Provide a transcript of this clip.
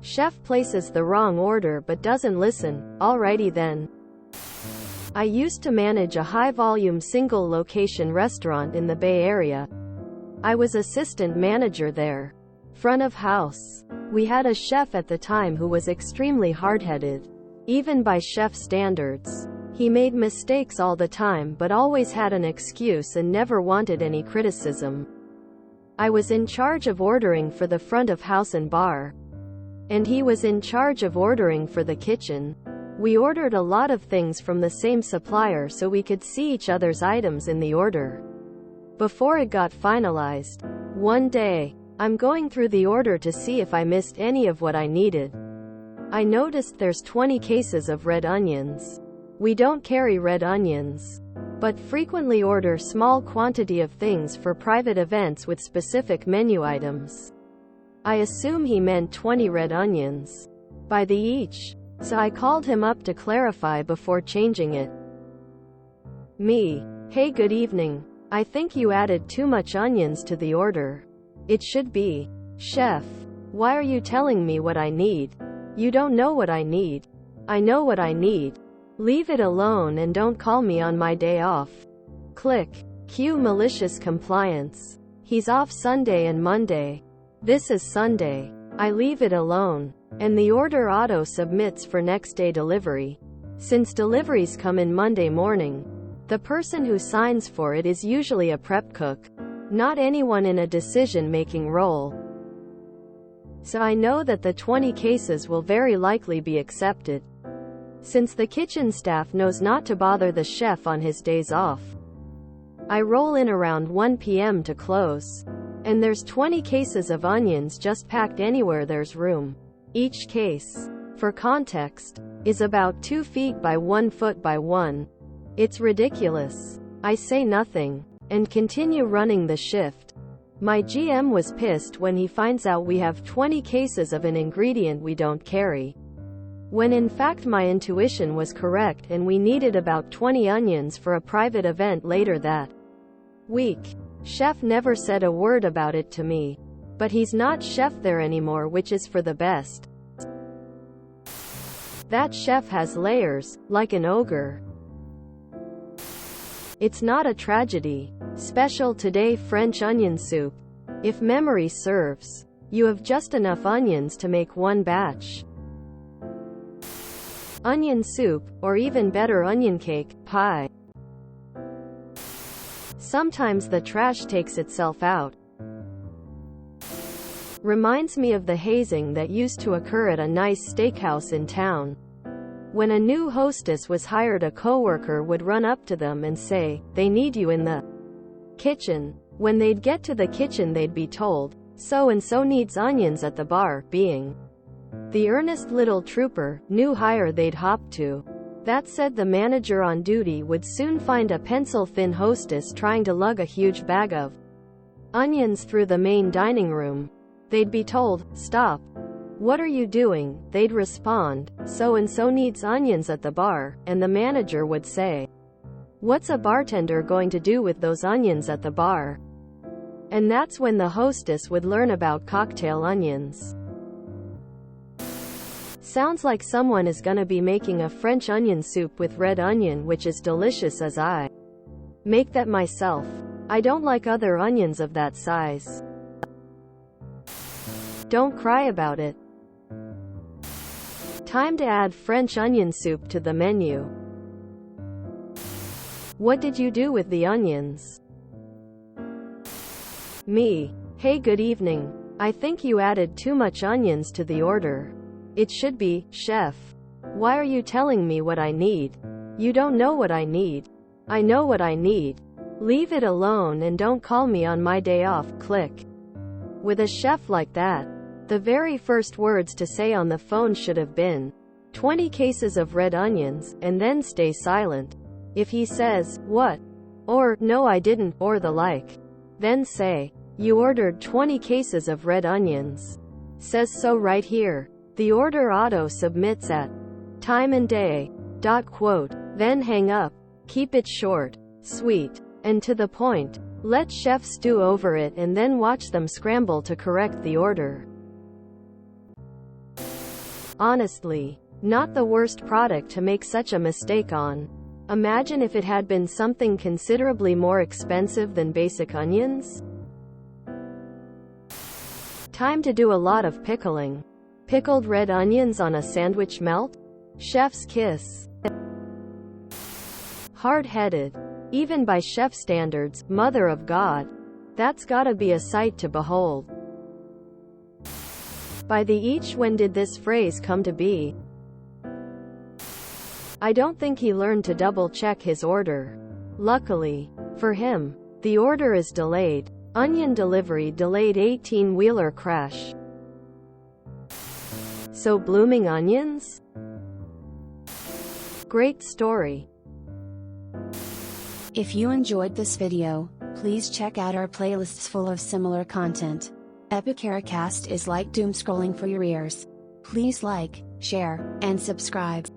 Chef places the wrong order but doesn't listen. Alrighty then. I used to manage a high-volume single-location restaurant in the Bay Area. I was assistant manager there. Front of house. We had a chef at the time who was extremely hard-headed. Even by chef standards. He made mistakes all the time but always had an excuse and never wanted any criticism. I was in charge of ordering for the front of house and bar. And he was in charge of ordering for the kitchen. We ordered a lot of things from the same supplier so we could see each other's items in the order before it got finalized. One day, I'm going through the order to see if I missed any of what I needed. I noticed there's 20 cases of red onions. We don't carry red onions, but frequently order small quantity of things for private events with specific menu items. I assume he meant 20 red onions by the each. So I called him up to clarify before changing it. Me. Hey, good evening. I think you added too much onions to the order. It should be. Chef. Why are you telling me what I need? You don't know what I need. I know what I need. Leave it alone and don't call me on my day off. Click. Cue malicious compliance. He's off Sunday and Monday. This is Sunday. I leave it alone. And the order auto submits for next day delivery. Since deliveries come in Monday morning, the person who signs for it is usually a prep cook, not anyone in a decision-making role. So I know that the 20 cases will very likely be accepted. Since the kitchen staff knows not to bother the chef on his days off, I roll in around 1 p.m. to close. And there's 20 cases of onions just packed anywhere there's room. Each case, for context, is about 2 feet by 1 foot by 1. It's ridiculous. I say nothing, and continue running the shift. My GM was pissed when he finds out we have 20 cases of an ingredient we don't carry. When in fact my intuition was correct and we needed about 20 onions for a private event later that week. Chef never said a word about it to me. But he's not chef there anymore, which is for the best. That chef has layers, like an ogre. It's not a tragedy. Special today French onion soup. If memory serves, you have just enough onions to make one batch. Onion soup, or even better onion cake, pie. Sometimes the trash takes itself out. Reminds me of the hazing that used to occur at a nice steakhouse in town. When a new hostess was hired, a coworker would run up to them and say, "They need you in the kitchen." When they'd get to the kitchen they'd be told, "So-and-so needs onions at the bar," being the earnest little trooper, new hire they'd hop to. That said, the manager on duty would soon find a pencil-thin hostess trying to lug a huge bag of onions through the main dining room. They'd be told, "Stop. What are you doing?" They'd respond, "So-and-so needs onions at the bar," and the manager would say, "What's a bartender going to do with those onions at the bar?" And that's when the hostess would learn about cocktail onions. Sounds like someone is gonna be making a French onion soup with red onion, which is delicious as I make that myself. I don't like other onions of that size. Don't cry about it. Time to add French onion soup to the menu. What did you do with the onions? Me. Hey, good evening. I think you added too much onions to the order. It should be, "Chef. Why are you telling me what I need? You don't know what I need. I know what I need. Leave it alone and don't call me on my day off." Click. With a chef like that, the very first words to say on the phone should have been, 20 cases of red onions, and then stay silent. If he says, "What?" or "No I didn't," or the like, then say, "You ordered 20 cases of red onions. Says so right here." The order auto submits at time and day. Quote. Then hang up. Keep it short, sweet, and to the point. Let chef stew over it and then watch them scramble to correct the order. Honestly, not the worst product to make such a mistake on. Imagine if it had been something considerably more expensive than basic onions. Time to do a lot of pickling. Pickled red onions on a sandwich melt? Chef's kiss. Hard-headed. Even by chef standards, mother of God. That's gotta be a sight to behold. By the each when did this phrase come to be? I don't think he learned to double-check his order. Luckily for him, the order is delayed. Onion delivery delayed 18-wheeler crash. So blooming onions? Great story. If you enjoyed this video, please check out our playlists full of similar content. Epicaricast is like doom scrolling for your ears. Please like, share, and subscribe.